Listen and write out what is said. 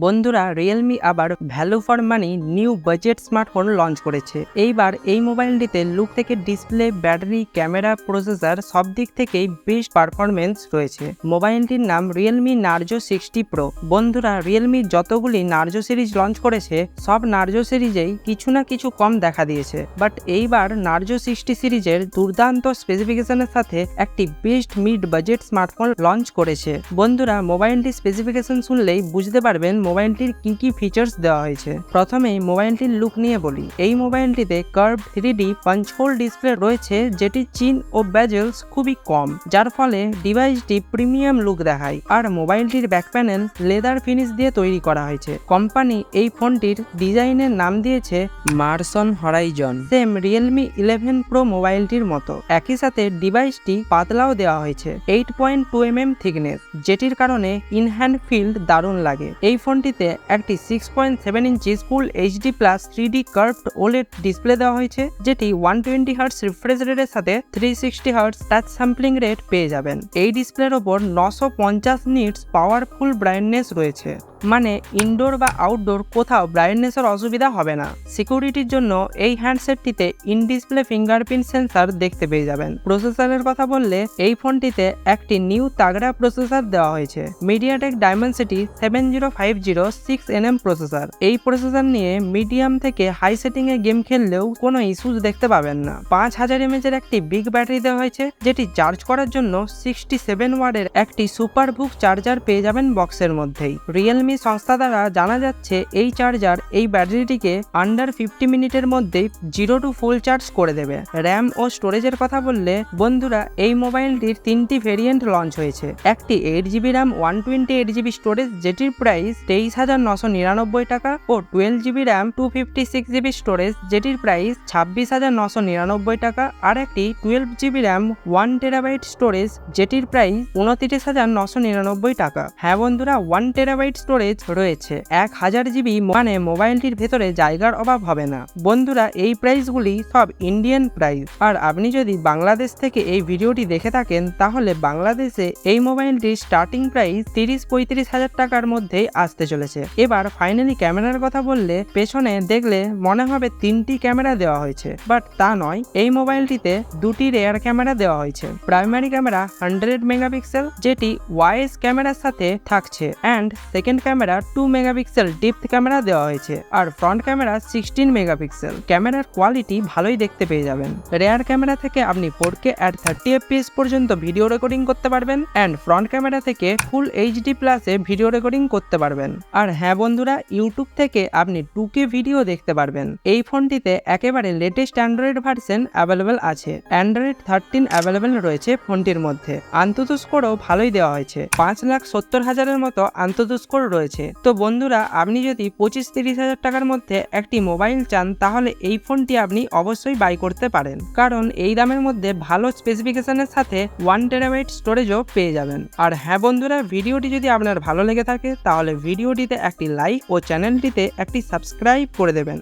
বন্ধুরা রিয়েলমি আবার value for money new budget smartphone launch করেছে। এইবার এই মোবাইলটিতে লুক থেকে ডিসপ্লে, ব্যাটারি, ক্যামেরা, প্রসেসর সব দিক থেকেই বেস্ট পারফরমেন্স রয়েছে। মোবাইলটির নাম রিয়েলমি নার্জো 60 প্রো। বন্ধুরা রিয়েলমি যতগুলি নার্জো সিরিজ লঞ্চ করেছে সব নার্জো সিরিজেই কিছু না কিছু কম দেখা দিয়েছে, বাট এইবার নার্জো 60 সিরিজের দুর্দান্ত স্পেসিফিকেশনের সাথে একটি best mid budget smartphone launch করেছে। বন্ধুরা মোবাইলটির স্পেসিফিকেশন শুনলেই বুঝতে পারবেন মোবাইলটির কি কি ফিচার্স দেওয়া হয়েছে। প্রথমেই মোবাইলটির লুক নিয়ে বলি। এই মোবাইলটিতে curve 3D punch hole display রয়েছে, যেটি চিন ও বেজেলস খুবই কম, যার ফলে ডিভাইসটি প্রিমিয়াম লুক দেখায়। আর মোবাইলটির ব্যাক প্যানেল লেদার ফিনিশ দিয়ে তৈরি করা হয়েছে। কোম্পানি এই ফোনটির ডিজাইনের নাম দিয়েছে মার্সন হরাইজন, সেম রিয়েলমি 11 প্রো মোবাইলটির মতো। একই সাথে ডিভাইসটি পাতলাও দেওয়া হয়েছে, 8.2 mm থিকনেস, যেটির কারণে ইন হ্যান্ড ফিল্ড দারুণ লাগে। এই ফোনটিতে একটি 6.7 inches full HD plus 3D curved OLED display দেওয়া হয়েছে, যেটি 120 হার্টজ রিফ্রেশ রেটের সাথে 360 হার্টজ টাচ স্যাম্পলিং রেট পেয়ে যাবেন। এই ডিসপ্লের ওপর 950 নিটস পাওয়ারফুল ব্রাইটনেস রয়েছে, মানে ইনডোর বা আউটডোর কোথাও ব্রাইটনেসের অসুবিধা হবে না। সিকিউরিটির জন্য এই হ্যান্ডসেটটিতে ইন ডিসপ্লে ফিঙ্গারপ্রিন্ট সেন্সর দেখতে পেয়ে যাবেন। প্রসেসরের কথা বললে এই ফোনটিতে একটি নিউ তাগড়া প্রসেসর দেওয়া হয়েছে, মিডিয়াটেক ডায়মেনসিটি 7050 6nm প্রসেসর। এই প্রসেসর নিয়ে মিডিয়াম থেকে হাই সেটিং এ গেম খেললেও কোনো ইস্যুস দেখতে পাবেন না। 5000 mAh এর একটি বিগ ব্যাটারি দেওয়া হয়েছে, যেটি চার্জ করার জন্য 67 ওয়াটের একটি সুপার বুক চার্জার পেয়ে যাবেন বক্সের মধ্যেই। রিয়েলমি সংস্থা দ্বারা জানা যাচ্ছে এই চার্জার এই ব্যাটারিটিকে আন্ডার 50 মিনিটের মধ্যে 0 to ফুল চার্জ করে দেবে। র্যাম ও স্টোরেজের কথা বললে বন্ধুরা এই মোবাইলটির 3টি ভেরিয়েন্ট লঞ্চ হয়েছে। একটি 8GB র্যাম 128GB স্টোরেজ, যেটির প্রাইস 23,999 টাকা, ও 12GB র্যাম 256GB স্টোরেজ, যেটির প্রাইস 26,999 টাকা। আর একটি 12GB র্যাম 1TB স্টোরেজ, যেটির প্রাইস 29,999 টাকা। হ্যাঁ বন্ধুরা, 1TB স্টোরেজ রয়েছে। 1000GB, মানে মোবাইলটির ভেতরে জায়গার অভাব হবে না। বন্ধুরা এই প্রাইসগুলি সব ইন্ডিয়ান প্রাইস। আর আপনি যদি বাংলাদেশ থেকে এই ভিডিওটি দেখে থাকেন তাহলে বাংলাদেশে এই মোবাইলটির স্টার্টিং প্রাইস 30-35 হাজার টাকার মধ্যেই আসতে চলেছে। এবার ফাইনালি ক্যামেরার কথা বললে পেছনে দেখলে মনে হবে 3টি ক্যামেরা দেওয়া হয়েছে, বাট তা নয়। এই মোবাইলটিতে 2টি রেয়ার ক্যামেরা দেওয়া হয়েছে। প্রাইমারি ক্যামেরা 100 মেগাপিক্সেল, যেটি ওয়াইস ক্যামেরার সাথে থাকছে, and second camera 2 megapixel depth camera দেওয়া হয়েছে। আর ফ্রন্ট ক্যামেরা 16 মেগাপিক্সেল। ক্যামেরার কোয়ালিটি ভালোই দেখতে পেয়ে যাবেন। রেয়ার ক্যামেরা থেকে আপনি 4K at 30 fps পর্যন্ত ভিডিও রেকর্ডিং করতে পারবেন, অ্যান্ড ফ্রন্ট ক্যামেরা থেকে ফুল এইচডি প্লাসে ভিডিও রেকর্ডিং করতে পারবেন। আর হ্যাঁ বন্ধুরা, ইউটিউব থেকে আপনি 2K ভিডিও দেখতে পারবেন। এই ফোনটিতে একেবারে লেটেস্ট অ্যান্ড্রয়েড ভার্সন অ্যাভেলেবেল আছে। অ্যান্ড্রয়েড 13 অ্যাভেলেবেল রয়েছে ফোনটির মধ্যে। আন্তত স্কোরও ভালোই দেওয়া হয়েছে, 5,70,000 মতো আন্তত স্কোর রয়েছে। তো বন্ধুরা আপনি যদি 25-30 হাজার টাকার মধ্যে একটি মোবাইল চান তাহলে এই ফোনটি আপনি অবশ্যই বাই করতে পারেন, কারণ এই দামের মধ্যে ভালো স্পেসিফিকেশনের সাথে 1TB স্টোরেজও পেয়ে যাবেন। আর হ্যাঁ বন্ধুরা, ভিডিওটি যদি আপনার ভালো লেগে থাকে তাহলে ভিডিওটিতে একটি লাইক ও চ্যানেলটিতে একটি সাবস্ক্রাইব করে দেবেন।